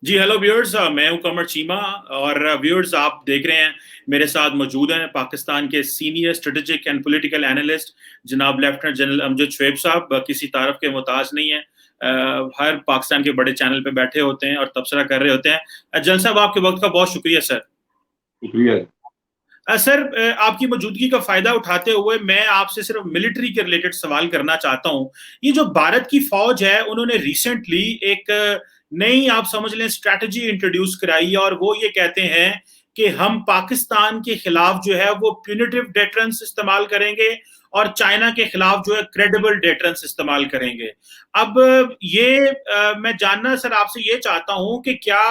जी hello viewers, मैं हूं कमर चीमा। और व्यूअर्स, आप देख रहे हैं मेरे साथ मौजूद हैं पाकिस्तान के senior strategic and political analyst जनाब लेफ्टिनेंट जनरल अमजद शुएब साहब। किसी तारफ के मोहताज नहीं है। हर पाकिस्तान के बड़े चैनल पे बैठे होते हैं और तबसरा कर रहे होते हैं। जनरल साहब, आपके वक्त का बहुत शुक्रिया सर। शुक्रिया। सर, आपकी मौजूदगी का फायदा उठाते हुए मैं आपसे सिर्फ मिलिट्री के रिलेटेड सवाल करना चाहता हूं। ये जो भारत की फौज है, उन्होंने रिसेंटली एक नई, आप समझ लें, स्ट्रैटेजी इंट्रोड्यूस कराई है, और वो ये कहते हैं कि हम पाकिस्तान के खिलाफ जो है वो प्यूनिटिव डेटरेंस इस्तेमाल करेंगे और चाइना के खिलाफ जो है क्रेडिबल डेटरेंस इस्तेमाल करेंगे। अब ये मैं जानना सर आपसे ये चाहता हूं कि क्या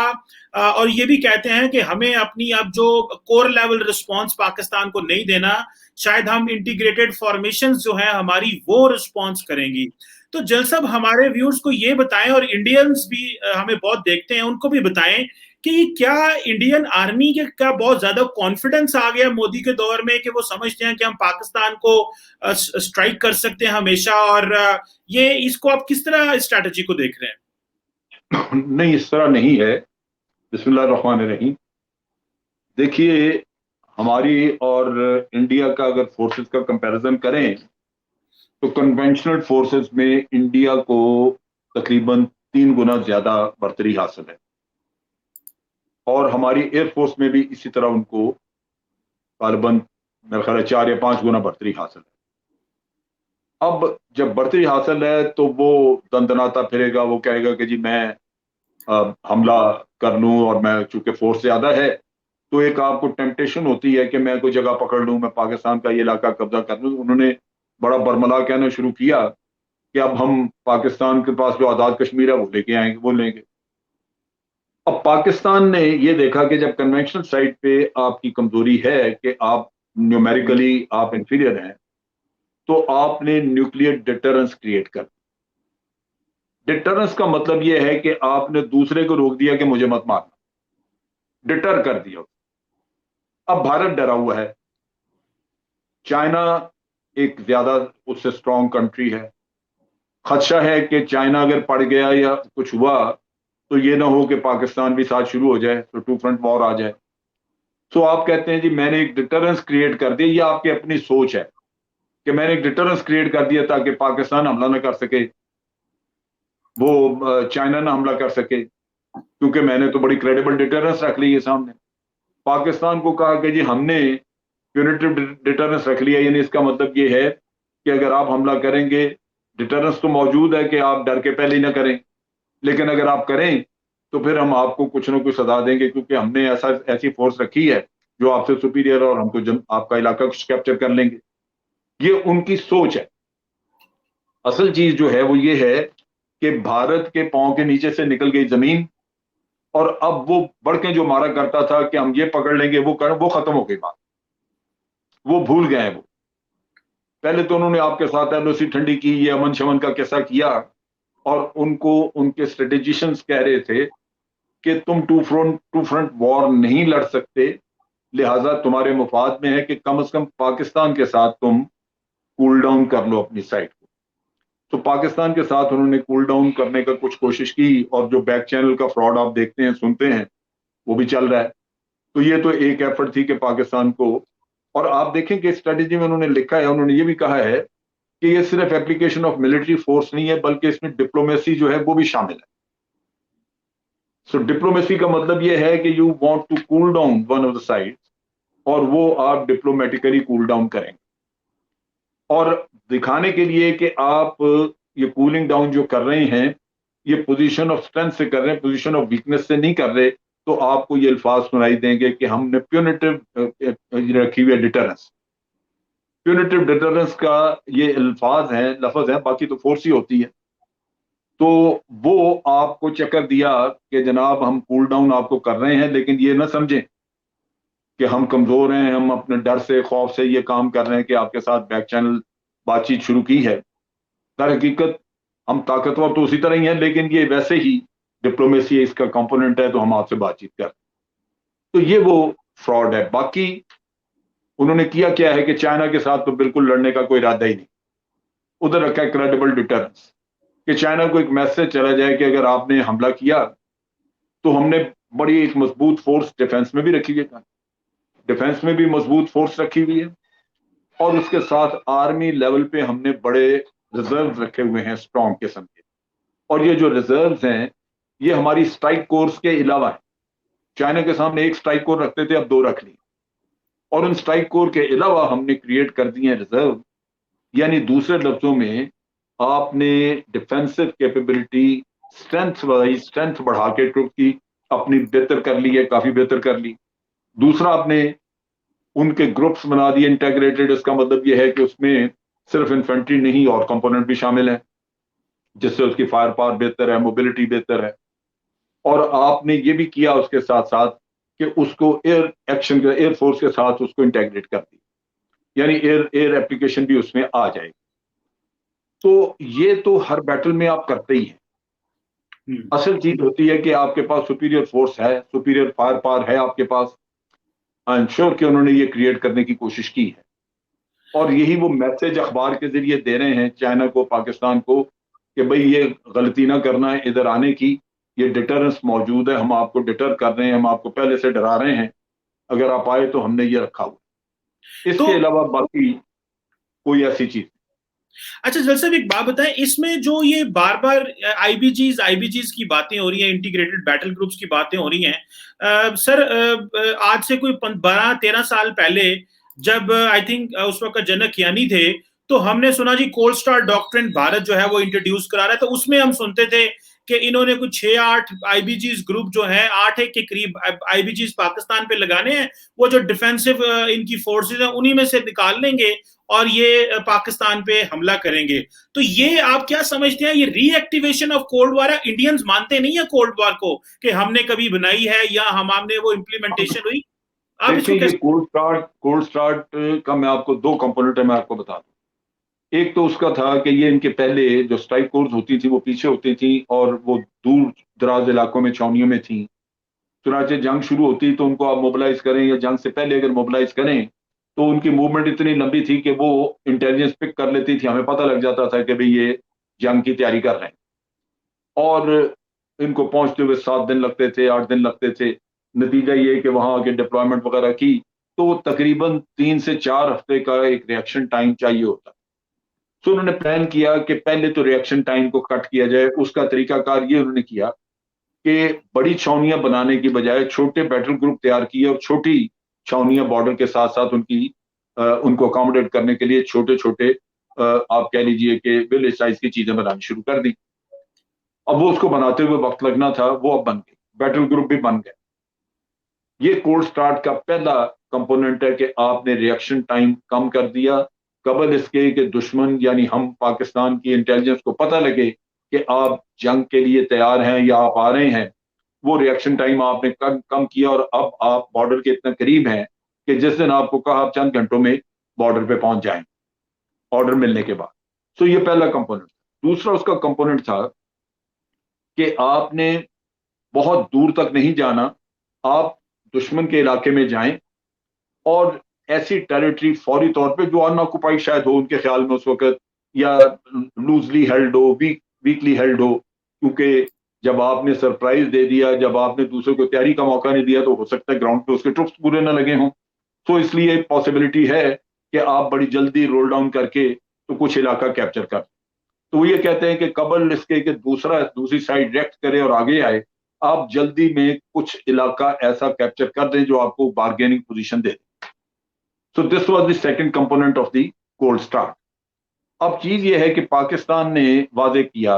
और ये भी कहते हैं कि हमें अपनी अब जो कोर लेवल रिस्पांस पाकिस्तान को नहीं देना, शायद हम इंटीग्रेटेड फॉर्मेशन जो है हमारी वो रिस्पांस करेंगी। तो जल साहब, हमारे व्यूअर्स को ये बताएं, और इंडियंस भी हमें बहुत देखते हैं, उनको भी बताएं कि क्या इंडियन आर्मी के का बहुत ज्यादा कॉन्फिडेंस आ गया मोदी के दौर में कि वो समझते हैं कि हम पाकिस्तान को स्ट्राइक कर सकते हैं हमेशा। और ये इसको आप किस तरह स्ट्रैटेजी को देख रहे हैं? नहीं, इस तरह नहीं है। बिस्मिल्लाह रहमान रहीम। देखिए, हमारी और इंडिया का अगर फोर्सेस का कंपैरिजन करें तो कन्वेंशनल फोर्सेस में इंडिया को तकरीबन 3 गुना ज्यादा बर्तरी हासिल है, और हमारी एयरफोर्स में भी इसी तरह उनको गालिबन मेरे ख्याल है 4 या 5 गुना बर्तरी हासिल है। अब जब बर्तरी हासिल है तो वो दंदनाता फिरेगा, वो कहेगा कि जी मैं हमला कर लूं, और मैं चूंकि फोर्स ज्यादा है तो एक आपको टेम्पटेशन होती है कि मैं कोई जगह पकड़ लूं, मैं पाकिस्तान का ये इलाका कब्जा कर लूं। उन्होंने बड़ा बरमला कहना शुरू किया कि अब हम पाकिस्तान के पास जो आज़ाद कश्मीर है वो लेके आएंगे, वो लेंगे। अब पाकिस्तान ने ये देखा कि जब कन्वेंशनल साइड पे आपकी कमजोरी है कि आप न्यूमेरिकली आप इंफीरियर हैं, तो आपने न्यूक्लियर डिटरेंस क्रिएट कर। डिटरेंस का मतलब यह है कि आपने दूसरे को रोक दिया कि मुझे मत मारना, डिटर कर दिया। अब भारत डरा हुआ है, चाइना एक ज्यादा उससे स्ट्रांग कंट्री है। खदशा है कि चाइना अगर पड़ गया या कुछ हुआ तो ये ना हो कि पाकिस्तान भी साथ शुरू हो जाए, तो टू फ्रंट वॉर आ जाए। तो आप कहते हैं जी मैंने एक डिटरेंस क्रिएट कर दिया। ये आपकी अपनी सोच है कि मैंने एक डिटरेंस क्रिएट कर दिया ताकि पाकिस्तान हमला ना कर सके, वो चाइना ना हमला कर सके, क्योंकि मैंने तो बड़ी क्रेडिबल डिटरेंस रख ली है सामने। पाकिस्तान को कहा कि जी हमने यूनिटिव डिटरेंस रख लिया, यानी इसका मतलब ये है कि अगर आप हमला करेंगे, डिटरेंस तो मौजूद है कि आप डर के पहले ही ना करें, लेकिन अगर आप करें तो फिर हम आपको कुछ ना कुछ सजा देंगे, क्योंकि हमने ऐसी फोर्स रखी है जो आपसे सुपीरियर है, और हम तो आपका इलाका कैप्चर कर लेंगे। ये उनकी सोच है। असल चीज जो है वो ये है कि भारत के पांव के नीचे से निकल गई जमीन, और अब वो बढ़ के जो मारा करता था कि हम ये पकड़ लेंगे वो खत्म हो गई बात। वो भूल गए हैं। वो पहले तो उन्होंने आपके साथ एलओसी ठंडी की, ये अमन शमन का किस्सा किया, और उनको उनके स्ट्रेटेजिशियंस कह रहे थे कि तुम टू फ्रंट वॉर नहीं लड़ सकते, लिहाजा तुम्हारे मुफाद में है कि कम से कम पाकिस्तान के साथ तुम कूल डाउन कर लो अपनी साइड को। तो पाकिस्तान के साथ उन्होंने कूल डाउन करने का कुछ कोशिश की, और जो बैक चैनल का फ्रॉड आप देखते हैं सुनते हैं वो भी चल रहा है। तो ये तो एक एफर्ट थी कि पाकिस्तान को, और आप देखें कि स्ट्रेटेजी में उन्होंने लिखा है, उन्होंने ये भी कहा है कि ये सिर्फ एप्लीकेशन ऑफ मिलिट्री फोर्स नहीं है, बल्कि इसमें डिप्लोमेसी जो है वो भी शामिल है। सो डिप्लोमेसी का मतलब ये है कि you want to cool down one of the side, और वो आप डिप्लोमेटिकली कूल डाउन करेंगे, और दिखाने के लिए कि आप ये कूलिंग डाउन जो कर रहे हैं ये पोजीशन ऑफ स्ट्रेंथ से कर रहे हैं, पोजीशन ऑफ वीकनेस से नहीं कर रहे। तो आपको ये अल्फाज सुनाई देंगे कि हमने प्यूनिटिव रखी हुई है डिटरेंस। प्यूनिटिव डिटरेंस का ये अल्फाज है, लफ्ज है, बाकी तो फोर्स ही होती है। तो वो आपको चक्कर दिया कि जनाब हम कूल डाउन आपको कर रहे हैं, लेकिन ये ना समझें कि हम कमजोर हैं, हम अपने डर से खौफ से ये काम कर रहे हैं कि आपके साथ बैक चैनल बातचीत शुरू की है। दर हकीकत हम ताकतवर तो उसी तरह ही हैं, लेकिन ये वैसे ही डिप्लोमेसी इसका कंपोनेंट है, तो हम आपसे बातचीत कर। तो ये वो फ्रॉड है। बाकी उन्होंने किया क्या है कि चाइना के साथ तो बिल्कुल लड़ने का कोई इरादा ही नहीं, उधर रखा है क्रेडिबल डिटरेंस, कि चाइना को एक मैसेज चला जाए कि अगर आपने हमला किया تو ہم نے بڑی ایک مضبوط فورس ڈیفenس میں بھی رکھی ہوئی ہے، ڈیفenس میں بھی مضبوط فورس رکھی ہوئی ہے، اور اس کے ساتھ آرمی لیول پہ ہم نے بڑے ریزرو رکھے ہوئے ہیں اسٹرانگ قسم کے. اور یہ جو ریزروز ہیں یہ ہماری اسٹرائک کورس کے علاوہ ہے. چائنا کے سامنے ایک اسٹرائک کور رکھتے تھے، اب 2 رکھ لی، اور ان اسٹرائک کور کے علاوہ ہم نے کریٹ کر دی ہیں ریزرو. یعنی دوسرے لفظوں میں آپ نے ڈیفینسو کیپیبلٹی اسٹرینتھ بڑھا کے ٹروپ کی اپنی بہتر کر لی ہے، کافی بہتر کر لی. دوسرا آپ نے ان کے گروپس بنا دیے انٹیگریٹڈ. اس کا مطلب یہ ہے کہ اس میں صرف انفینٹری نہیں اور کمپوننٹ بھی شامل ہیں، جس سے اس کی فائر پاور بہتر ہے، موبلٹی بہتر ہے. اور آپ نے یہ بھی کیا اس کے ساتھ ساتھ کہ اس کو ایئر فورس کے ساتھ اس کو انٹیگریٹ کر دی، یعنی ایئر ایپلیکیشن بھی اس میں آ جائے گی. تو یہ تو ہر بیٹل میں آپ کرتے ہی ہیں. اصل چیز ہوتی ہے کہ آپ کے پاس سپیریئر فورس ہے، سپیریئر فائر پاور ہے آپ کے پاس. آئی ایم شیور کہ انہوں نے یہ کریٹ کرنے کی کوشش کی ہے، اور یہی وہ میسج اخبار کے ذریعے دے رہے ہیں چائنا کو، پاکستان کو، کہ بھئی یہ غلطی نہ کرنا ہے ادھر آنے کی. یہ ڈیٹرنس موجود ہے، ہم آپ کو ڈیٹر کر رہے ہیں، ہم آپ کو پہلے سے ڈرا رہے ہیں، اگر آپ آئے تو ہم نے یہ رکھا ہوا. اس تو کے علاوہ باقی کوئی ایسی چیز. اچھا جل صاحب ایک بات بتائیں، اس میں جو یہ بار بار آئی بی جیز کی باتیں ہو رہی ہیں، انٹیگریٹڈ بیٹل گروپس کی باتیں ہو رہی ہیں، سر آج سے کوئی 12-13 سال پہلے جب آئی تھنک اس وقت جنک یانی تھے، تو ہم نے سنا جی کولڈ اسٹار ڈاکٹرن بھارت جو ہے وہ انٹروڈیوس کرا رہا ہے. تو اس میں ہم سنتے تھے کہ انہوں نے کچھ 6-8 آئی بی جیز گروپ جو ہیں 8 کے قریب آئی بی جیز پاکستان پہ لگانے ہیں، وہ جو ڈیفینسو ان کی فورسز ہیں انہی میں سے نکال لیں گے اور یہ پاکستان پہ حملہ کریں گے. تو یہ آپ کیا سمجھتے ہیں، یہ ری ایکٹیویشن آف کولڈ وار ہے؟ انڈینز مانتے نہیں ہیں کولڈ وار کو کہ ہم نے کبھی بنائی ہے یا ہم نے وہ امپلیمنٹیشن ہوئی. آپ اس کو دیکھیں، یہ کیسے؟ کولڈ سٹارٹ کا میں آپ کو 2 کمپوننٹ ہے، میں آپ کو بتا دوں. ایک تو اس کا تھا کہ یہ ان کے پہلے جو اسٹرائک کورس ہوتی تھی وہ پیچھے ہوتی تھی اور وہ دور دراز علاقوں میں چھاؤنیوں میں تھیں. چنانچہ جنگ شروع ہوتی تو ان کو آپ موبلائز کریں یا جنگ سے پہلے اگر موبلائز کریں تو ان کی موومنٹ اتنی لمبی تھی کہ وہ انٹیلیجنس پک کر لیتی تھی، ہمیں پتہ لگ جاتا تھا کہ بھئی یہ جنگ کی تیاری کر رہے ہیں. اور ان کو پہنچتے ہوئے 7 دن لگتے تھے، 8 دن لگتے تھے. نتیجہ یہ کہ وہاں آگے ڈپلائمنٹ وغیرہ کی تو تقریباً 3 سے 4 ہفتے کا ایک ریئیکشن ٹائم چاہیے ہوتا. تو انہوں نے پلان کیا کہ پہلے تو ریئیکشن ٹائم کو کٹ کیا جائے. اس کا طریقہ کار یہ انہوں نے کیا کہ بڑی چھاؤنیاں بنانے کی بجائے چھوٹے بیٹل گروپ تیار کیے اور چھوٹی چھاؤنیاں بارڈر کے ساتھ ساتھ ان کو اکاموڈیٹ کرنے کے لیے چھوٹے چھوٹے آپ کہہ لیجئے کہ ولیج سائز کی چیزیں بنانی شروع کر دی. اب وہ اس کو بناتے ہوئے وقت لگنا تھا، وہ اب بن گئی، بیٹل گروپ بھی بن گئے. یہ کولڈ سٹارٹ کا پہلا کمپوننٹ ہے کہ آپ نے ریئیکشن ٹائم کم کر دیا قبل اس کے کہ دشمن یعنی ہم پاکستان کی انٹیلیجنس کو پتہ لگے کہ آپ جنگ کے لیے تیار ہیں یا آپ آ رہے ہیں. وہ ریئیکشن ٹائم آپ نے کم کیا اور اب آپ بارڈر کے اتنے قریب ہیں کہ جس دن آپ کو کہا آپ چند گھنٹوں میں بارڈر پہ پہنچ جائیں آرڈر ملنے کے بعد. تو یہ پہلا کمپوننٹ. دوسرا اس کا کمپوننٹ تھا کہ آپ نے بہت دور تک نہیں جانا، آپ دشمن کے علاقے میں جائیں اور ایسی ٹیریٹری فوری طور پہ جو ان آکوپائیڈ شاید ہو ان کے خیال میں اس وقت، یا لوزلی ہیلڈ ہو، ویکلی ہیلڈ ہو. کیونکہ جب آپ نے سرپرائز دے دیا، جب آپ نے دوسرے کو تیاری کا موقع نہیں دیا تو ہو سکتا ہے گراؤنڈ پہ اس کے ٹروپس پورے نہ لگے ہوں. تو اس لیے پاسبلٹی ہے کہ آپ بڑی جلدی رول ڈاؤن کر کے تو کچھ علاقہ کیپچر کر. تو وہ یہ کہتے ہیں کہ قبل اس کے کہ دوسری سائڈ ریئیکٹ کرے اور آگے آئے، آپ جلدی میں کچھ علاقہ ایسا کیپچر کر دیں جو آپ کو bargaining position they. So this was the second component of the cold start. اب چیز یہ ہے کہ پاکستان نے واضح کیا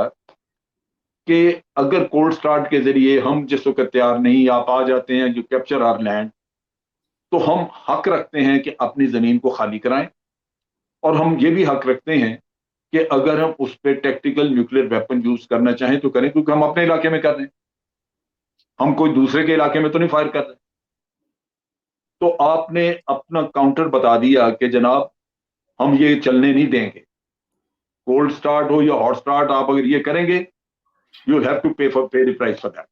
کہ اگر کولڈ سٹارٹ کے ذریعے ہم جس وقت تیار نہیں، آپ آ جاتے ہیں جو کیپچر آر لینڈ، تو ہم حق رکھتے ہیں کہ اپنی زمین کو خالی کرائیں. اور ہم یہ بھی حق رکھتے ہیں کہ اگر ہم اس پہ ٹیکٹیکل نیوکلیر ویپن یوز کرنا چاہیں تو کریں، کیونکہ ہم اپنے علاقے میں کر رہے ہیں، ہم کوئی دوسرے کے علاقے میں تو نہیں فائر کر رہے. تو آپ نے اپنا کاؤنٹر بتا دیا کہ جناب ہم یہ چلنے نہیں دیں گے. کولڈ سٹارٹ ہو یا ہاٹ سٹارٹ، آپ اگر یہ کریں گے you have to pay the price for that.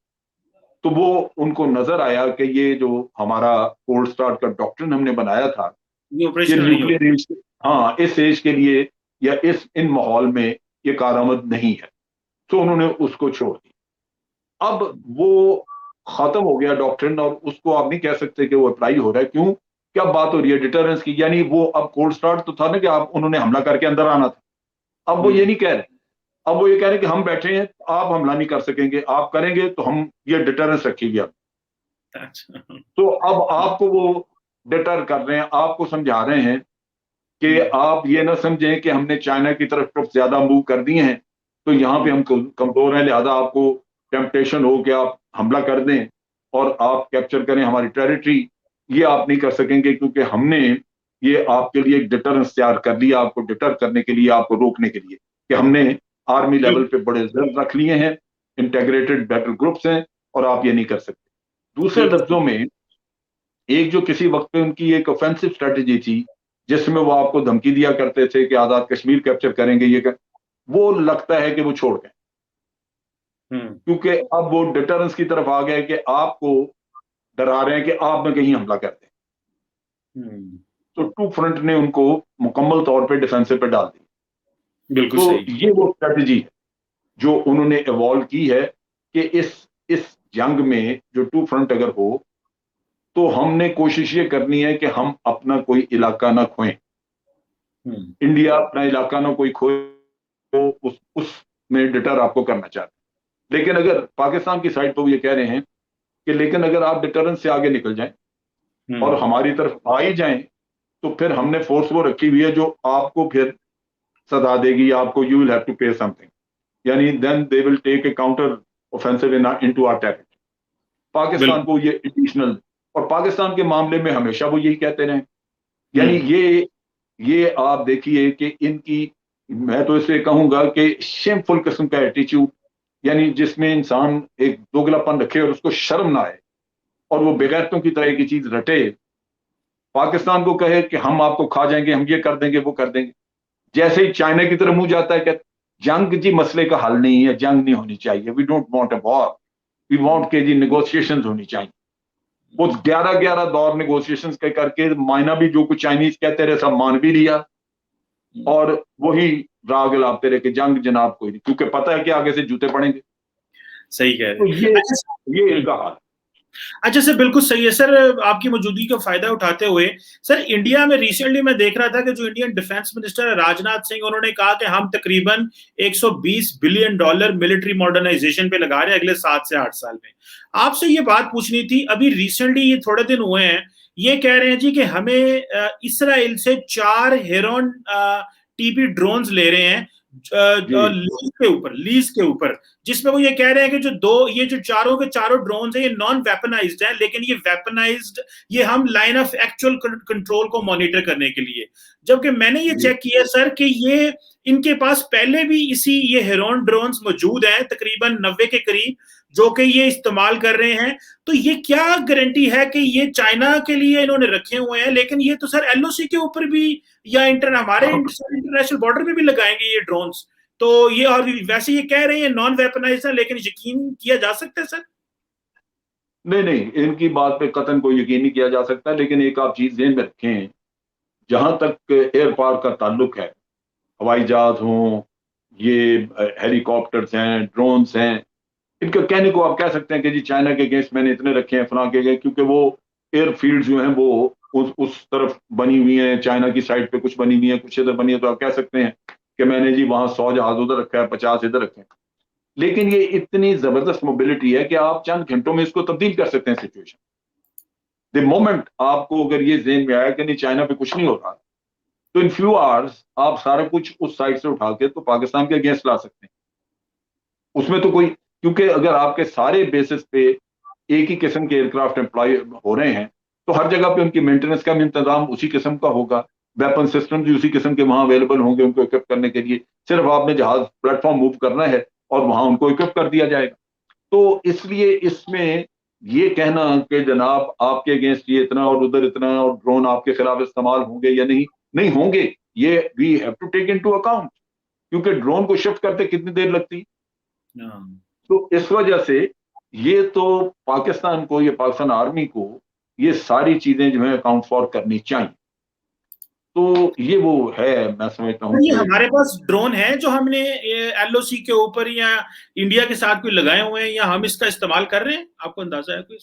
تو وہ ان کو نظر آیا کہ یہ جو ہمارا کولڈ سٹارٹ کا ڈاکٹرن ہم نے بنایا تھا یہ نیوکلیر اس ایج کے لیے یا ان ماحول میں یہ کارآمد نہیں ہے. تو انہوں نے اس کو چھوڑ دیا. اب وہ खत्म हो गया डॉक्ट्रिन, और उसको आप नहीं कह सकते कि वो अप्लाई हो रहा है। क्यों? क्या बात हो रही है डिटरेंस की? यानी वो अब कोल्ड स्टार्ट तो था ना कि आप उन्होंने हमला करके अंदर आना था, अब वो ये नहीं कह रहे। अब वो ये कह रहे हैं कि हम बैठे हैं, आप हमला नहीं कर सकेंगे, आप करेंगे तो हम ये डिटरेंस रखेंगे अब। अच्छा। तो अब आपको वो डिटर कर रहे हैं, आपको समझा रहे हैं कि आप ये ना समझें कि हमने चाइना की तरफ ज्यादा मूव कर दिए हैं, तो यहाँ पे हम कमजोर हैं, लिहाजा आपको टेम्पटेशन हो कि आप हमला कर दें और आप कैप्चर करें हमारी टेरिटरी। ये आप नहीं कर सकेंगे, क्योंकि हमने ये आपके लिए एक डिटरेंस तैयार कर लिया, आपको डिटर करने के लिए, आपको रोकने के लिए, कि हमने आर्मी लेवल पे बड़े रिजर्व रख लिए हैं, इंटेग्रेटेड बैटल ग्रुप्स हैं, और आप ये नहीं कर सकते। दूसरे लफ्जों में, एक जो किसी वक्त पे उनकी एक ऑफेंसिव स्ट्रेटेजी थी, जिसमें वो आपको धमकी दिया करते थे कि आजाद कश्मीर कैप्चर करेंगे, वो लगता है कि वो छोड़ गए, क्योंकि अब वो डिटरेंस की तरफ आ गए कि आपको डरा रहे हैं कि आप में कहीं हमला कर दें। तो टू फ्रंट ने उनको मुकम्मल तौर पे डिफेंसिव पे डाल दी। बिल्कुल तो सही। ये वो स्ट्रेटजी है जो उन्होंने इवॉल्व की है कि इस जंग में जो टू फ्रंट अगर हो, तो हमने कोशिश ये करनी है कि हम अपना कोई इलाका ना खोएं, इंडिया अपना इलाका ना कोई खोए, तो उसमें डिटर आपको करना चाहते हैं। लेकिन अगर पाकिस्तान की साइड पर वो ये कह रहे हैं कि लेकिन अगर आप डिटरेंस से आगे निकल जाएं और हमारी तरफ आ ही जाएं, तो फिर हमने फोर्स वो रखी हुई है जो आपको फिर सजा देगी, आपको you will have to pay something, यानी then they will take a counter offensive into our territory. Pakistan को ये एडिशनल, और पाकिस्तान के मामले में हमेशा वो यही कहते रहे। यानी ये आप देखिए कि इनकी, मैं तो इसे कहूंगा कि शेमफुल किस्म का एटीट्यूड, यानी जिसमें इंसान एक दोगलापन रखे और उसको शर्म ना आए और वो बेगैरतों की तरह की चीज रटे, पाकिस्तान को कहे कि हम आपको खा जाएंगे, हम ये कर देंगे, वो कर देंगे। जैसे ही चाइना की तरफ मुंह जाता है कि जंग जी मसले का हल नहीं है, जंग नहीं होनी चाहिए, we don't want a war, we want के जी नेगोशिएशंस होनी चाहिए। वो 11-11 दौर नेगोशिएशंस के करके मायना भी जो कुछ चाइनीज कहते रहे सब मान भी लिया, और वही राग लाते रहे कि जंग जनाब कोई नहीं, क्योंकि पता है कि आगे से जूते पड़ेंगे। सही कह तो रहे हैं। ये इनका हाल। अच्छा सर, बिल्कुल सही है सर। आपकी मौजूदगी का फायदा उठाते हुए सर, इंडिया में रिसेंटली मैं देख रहा था कि जो इंडियन डिफेंस मिनिस्टर है राजनाथ सिंह, उन्होंने कहा कि हम तकरीबन 120 बिलियन डॉलर मिलिट्री मॉडर्नाइजेशन पे लगा रहे हैं अगले 7 से 8 साल में। आपसे ये बात पूछनी थी, अभी रिसेंटली ये थोड़े दिन हुए हैं, ये कह रहे हैं जी कि हमें इसराइल से 4 हेरोन टीपी ड्रोन्स ले रहे हैं लीज के ऊपर, जिसमें वो ये कह रहे हैं कि ये जो चारों के चारों ड्रोन्स हैं, ये नॉन वेपनाइज्ड है, लेकिन ये वेपनाइज्ड, ये हम लाइन ऑफ एक्चुअल कंट्रोल को मॉनिटर करने के लिए। जबकि मैंने ये चेक किया सर कि ये इनके पास पहले भी ये हेरोन ड्रोन्स मौजूद हैं तकरीबन 90 के करीब, जो कि ये इस्तेमाल कर रहे हैं। तो ये क्या गारंटी है कि ये चाइना के लिए इन्होंने रखे हुए हैं, लेकिन ये तो सर एलओसी के ऊपर भी या हमारे इंटरनेशनल बॉर्डर पे भी लगाएंगे ये ड्रोन्स। तो ये, और वैसे ये कह रहे हैं नॉन वेपनाइज्ड है, लेकिन यकीन किया जा सकता है सर? नहीं नहीं, इनकी बात पे कतन कोई यकीन नहीं किया जा सकता, लेकिन एक आप चीज ध्यान में रखें, जहां तक एयर पावर का ताल्लुक है, हवाई जहाज हों, ये हेलीकॉप्टर्स हैं, ड्रोन्स हैं, इनका कहने को आप कह सकते हैं कि जी चाइना के अगेंस्ट मैंने इतने रखे हैं, फलां के गए, क्योंकि वो एयरफील्ड जो हैं वो उस तरफ बनी हुई हैं, चाइना की साइड पे कुछ बनी हुई है, कुछ इधर बनी है, तो आप कह सकते हैं कि मैंने जी वहां 100 जहाज उधर रखा है, 50 इधर रखे हैं। लेकिन ये इतनी जबरदस्त मोबिलिटी है कि आप चंद घंटों में इसको तब्दील कर सकते हैं सिचुएशन। द मोमेंट आपको अगर ये जेन में आया कि नहीं चाइना पे कुछ नहीं हो रहा, तो इन फ्यू आवर्स आप सारा कुछ उस साइड से उठा के तो पाकिस्तान के अगेंस्ट ला सकते हैं। उसमें तो कोई, क्योंकि अगर आपके सारे बेसिस पे एक ही किस्म के एयरक्राफ्ट एम्प्लॉय हो रहे हैं, तो हर जगह पे उनकी मेंटेनेंस का भी इंतजाम उसी किस्म का होगा, वेपन सिस्टम भी उसी किस्म के वहां अवेलेबल होंगे उनको इक्विप करने के लिए। सिर्फ आपने जहाज प्लेटफॉर्म मूव करना है और वहां उनको इक्विप कर दिया जाएगा। तो इसलिए इसमें ये कहना कि जनाब आपके अगेंस्ट ये इतना और उधर इतना और ड्रोन आपके खिलाफ इस्तेमाल होंगे या नहीं, नहीं होंगे, ये we have to take into account, क्योंकि ड्रोन को शिफ्ट करते कितनी देर लगती। तो इस वजह से ये तो पाकिस्तान को, ये पाकिस्तान आर्मी को ये सारी चीजें जो है अकाउंट फॉर करनी चाहिए। تو یہ وہ ہے، میں سمجھتا ہوں یہ کہ ہمارے پاس ڈرون ہے جو ہم نے ایل او سی کے اوپر یا انڈیا کے ساتھ کوئی لگائے ہوئے ہیں، یا ہم اس کا استعمال کر رہے ہیں؟ آپ کو اندازہ ہے کوئی؟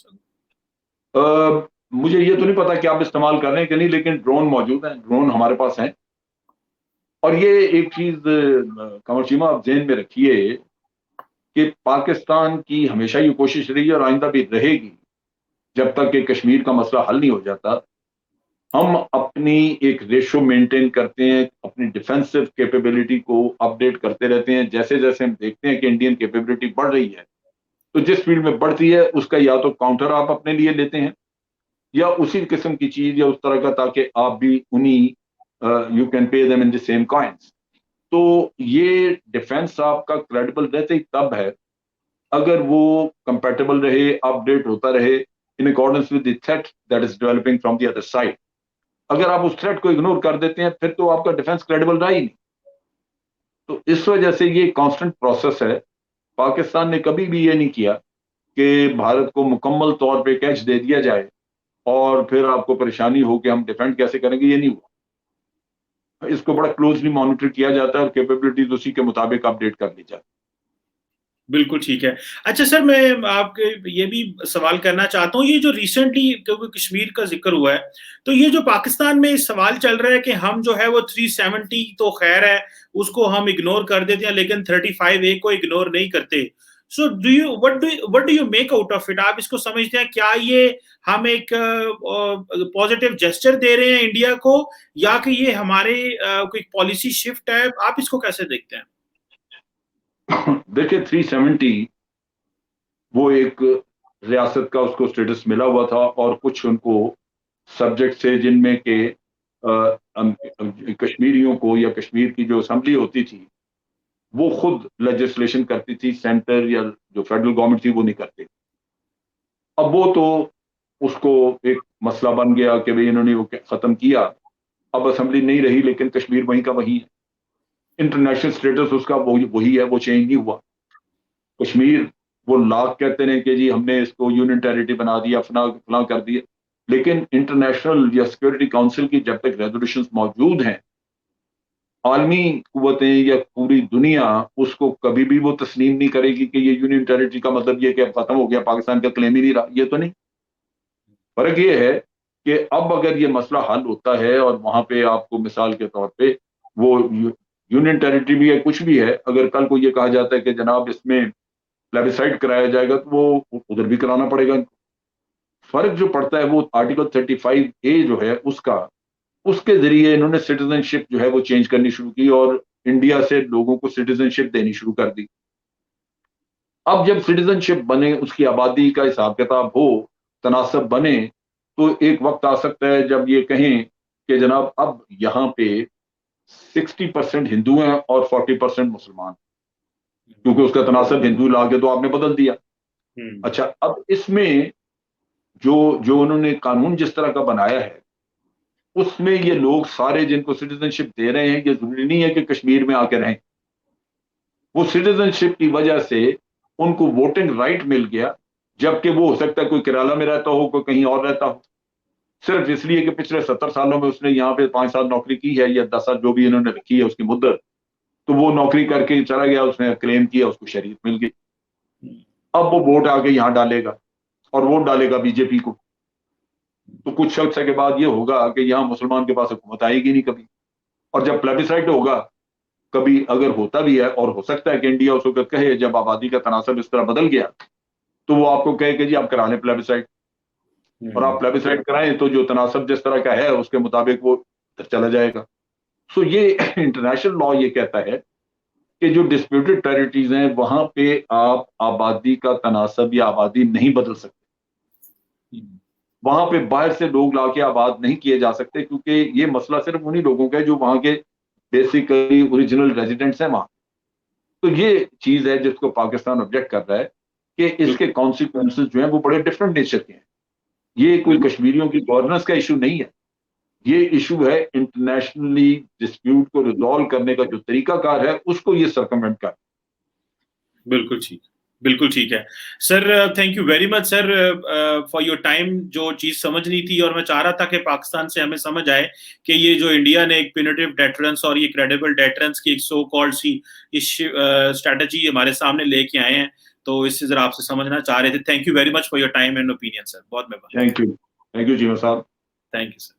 مجھے یہ تو نہیں پتا کہ آپ استعمال کر رہے ہیں کہ نہیں، لیکن ڈرون موجود ہیں، ڈرون ہمارے پاس ہیں. اور یہ ایک چیز قمر شیما آپ ذہن میں رکھیے کہ پاکستان کی ہمیشہ یہ کوشش رہی ہے اور آئندہ بھی رہے گی، جب تک کہ کشمیر کا مسئلہ حل نہیں ہو جاتا ہم اپنی ایک ریشو مینٹین کرتے ہیں، اپنی ڈیفینسو کیپیبلٹی کو اپ ڈیٹ کرتے رہتے ہیں. جیسے جیسے ہم دیکھتے ہیں کہ انڈین کیپیبلٹی بڑھ رہی ہے تو جس فیلڈ میں بڑھتی ہے اس کا یا تو کاؤنٹر آپ اپنے لیے لیتے ہیں یا اسی قسم کی چیز یا اس طرح کا، تاکہ آپ بھی انہی you can pay them in the same coins. تو یہ ڈیفenس آپ کا کریڈیبل رہتے ہی تب ہے اگر وہ کمپیٹیبل رہے، اپ ڈیٹ ہوتا رہے in accordance with the threat that is developing from the other side. اگر آپ اس تھریٹ کو اگنور کر دیتے ہیں پھر تو آپ کا ڈیفenس کریڈیبل رہا ہی نہیں. تو اس وجہ سے یہ کانسٹنٹ پروسیس ہے. پاکستان نے کبھی بھی یہ نہیں کیا کہ بھارت کو مکمل طور پہ کیچ دے دیا جائے اور پھر آپ کو پریشانی ہو کہ ہم ڈیفینڈ کیسے کریں گے. یہ نہیں ہوا. اس کو بڑا کلوزلی مانیٹر کیا جاتا ہے اور کیپیبلٹیز اسی کے مطابق اپڈیٹ کر لی جاتی. بالکل ٹھیک ہے. اچھا سر، میں آپ کے یہ بھی سوال کرنا چاہتا ہوں، یہ جو ریسنٹلی کیونکہ کشمیر کا ذکر ہوا ہے تو یہ جو پاکستان میں سوال چل رہا ہے کہ ہم جو ہے وہ 370 تو خیر ہے اس کو ہم اگنور کر دیتے ہیں لیکن 35A کو اگنور نہیں کرتے. So what do you make out of it? آپ اس کو سمجھتے ہیں کیا یہ ہم ایک پازیٹیو جیسچر دے رہے ہیں انڈیا کو، یا کہ یہ ہمارے کوئی پالیسی شفٹ ہے؟ آپ اس کو کیسے دیکھتے ہیں؟ دیکھیں 370 وہ ایک ریاست کا اس کو سٹیٹس ملا ہوا تھا اور کچھ ان کو سبجیکٹ سے جن میں کہ کشمیریوں کو یا کشمیر کی جو اسمبلی ہوتی تھی وہ خود لیجسلیشن کرتی تھی، سینٹر یا جو فیڈرل گورنمنٹ تھی وہ نہیں کرتی. اب وہ تو اس کو ایک مسئلہ بن گیا کہ انہوں نے وہ ختم کیا. اب اسمبلی نہیں رہی لیکن کشمیر وہیں کا وہیں ہے. انٹرنیشنل سٹیٹس اس کا وہی ہے، وہ چینج نہیں ہوا. کشمیر وہ لاکھ کہتے ہیں کہ جی ہم نے اس کو یونین ٹیریٹری بنا دیا، فلاں کر دیا، لیکن انٹرنیشنل یا سیکورٹی کاؤنسل کی جب تک ریزولوشنز موجود ہیں عالمی قوتیں یا پوری دنیا اس کو کبھی بھی وہ تسلیم نہیں کرے گی کہ یہ یونین ٹیریٹری کا مطلب یہ کہ اب ختم ہو گیا، پاکستان کا کلیم ہی نہیں رہا. یہ تو نہیں. فرق یہ ہے کہ اب اگر یہ مسئلہ حل ہوتا ہے اور وہاں پہ آپ کو مثال کے طور پہ وہ یونین ٹیریٹری بھی ہے کچھ بھی ہے، اگر کل کو یہ کہا جاتا ہے کہ جناب اس میں پلیبیسائٹ کرایا جائے گا تو وہ ادھر بھی کرانا پڑے گا. فرق جو پڑتا ہے وہ آرٹیکل 35A جو ہے اس کے ذریعے انہوں نے سٹیزن شپ جو ہے وہ چینج کرنی شروع کی اور انڈیا سے لوگوں کو سٹیزن شپ دینی شروع کر دی. اب جب سٹیزن شپ بنے، اس کی آبادی کا حساب کتاب ہو، تناسب بنے، تو ایک وقت آ سکتا ہے جب یہ کہیں کہ جناب اب یہاں پہ 60% ہندو ہیں اور 40% مسلمان، کیونکہ اس کا تناسب ہندو لا کے تو آپ نے بدل دیا. اچھا اب اس میں جو انہوں نے قانون جس طرح کا بنایا ہے اس میں یہ لوگ سارے جن کو سٹیزن شپ دے رہے ہیں یہ ضروری نہیں ہے کہ کشمیر میں آ کے رہیں. وہ سٹیزن شپ کی وجہ سے ان کو ووٹنگ رائٹ مل گیا، جبکہ وہ ہو سکتا ہے کوئی کیرالہ میں رہتا ہو، کوئی کہیں اور رہتا ہو، صرف اس لیے کہ پچھلے 70 سالوں میں اس نے یہاں پہ 5 سال نوکری کی ہے یا 10 سال جو بھی انہوں نے رکھی ہے اس کی مدت، تو وہ نوکری کر کے چلا گیا، اس نے کلیم کیا، اس کو شریعت مل گئی. اب وہ ووٹ آ کے یہاں ڈالے گا اور ووٹ ڈالے گا بی جے پی کو، تو کچھ عرصے کے بعد یہ ہوگا کہ یہاں مسلمان کے پاس حکومت آئے گی نہیں کبھی. اور جب پلیبیسائٹ ہوگا، کبھی اگر ہوتا بھی ہے اور ہو سکتا ہے کہ انڈیا اس وقت کہے جب آبادی کا تناسب اس طرح بدل گیا تو وہ آپ کو کہے کہ جی آپ کرا لیں پلیبیسائٹ، اور آپ پلیبیسائٹ کرائیں تو جو تناسب جس طرح کا ہے اس کے مطابق وہ چلا جائے گا. سو یہ انٹرنیشنل لا یہ کہتا ہے کہ جو ڈسپیوٹڈ ٹیریٹریز ہیں وہاں پہ آپ آبادی کا تناسب یا آبادی نہیں بدل سکتے. وہاں پہ باہر سے لوگ لا کے آباد نہیں کیے جا سکتے، کیونکہ یہ مسئلہ صرف انہی لوگوں کا ہے جو وہاں کے بیسیکلی اوریجنل ریزیڈنٹس ہیں وہاں. تو یہ چیز ہے جس کو پاکستان آبجیکٹ کر رہا ہے کہ اس کے کانسیکوینسز جو ہیں وہ بڑے ڈفرینٹ نیچر کے ہیں. یہ کوئی کشمیریوں کی گورننس کا ایشو نہیں ہے، یہ ایشو ہے انٹرنیشنلی ڈسپیوٹ کو ریزالو کرنے کا جو طریقہ کار ہے اس کو یہ سرکموینٹ کر. بالکل ٹھیک. بالکل ٹھیک ہے sir. Thank you very much sir for your time. جو چیز سمجھنی تھی اور میں چاہ رہا تھا کہ پاکستان سے ہمیں سمجھ آئے کہ یہ جو انڈیا نے ایک پیونیٹیو ڈیٹرنس اور یہ کریڈیبل ڈیٹرنس کی ایک سو کالڈ سی اسٹریٹجی ہمارے سامنے لے کے آئے ہیں, تو اس سے ذرا آپ سے سمجھنا چاہ رہے تھے. Thank you very much for your time and opinion sir, بہت مہربانی. تھینک یو جی صاحب. Thank you sir.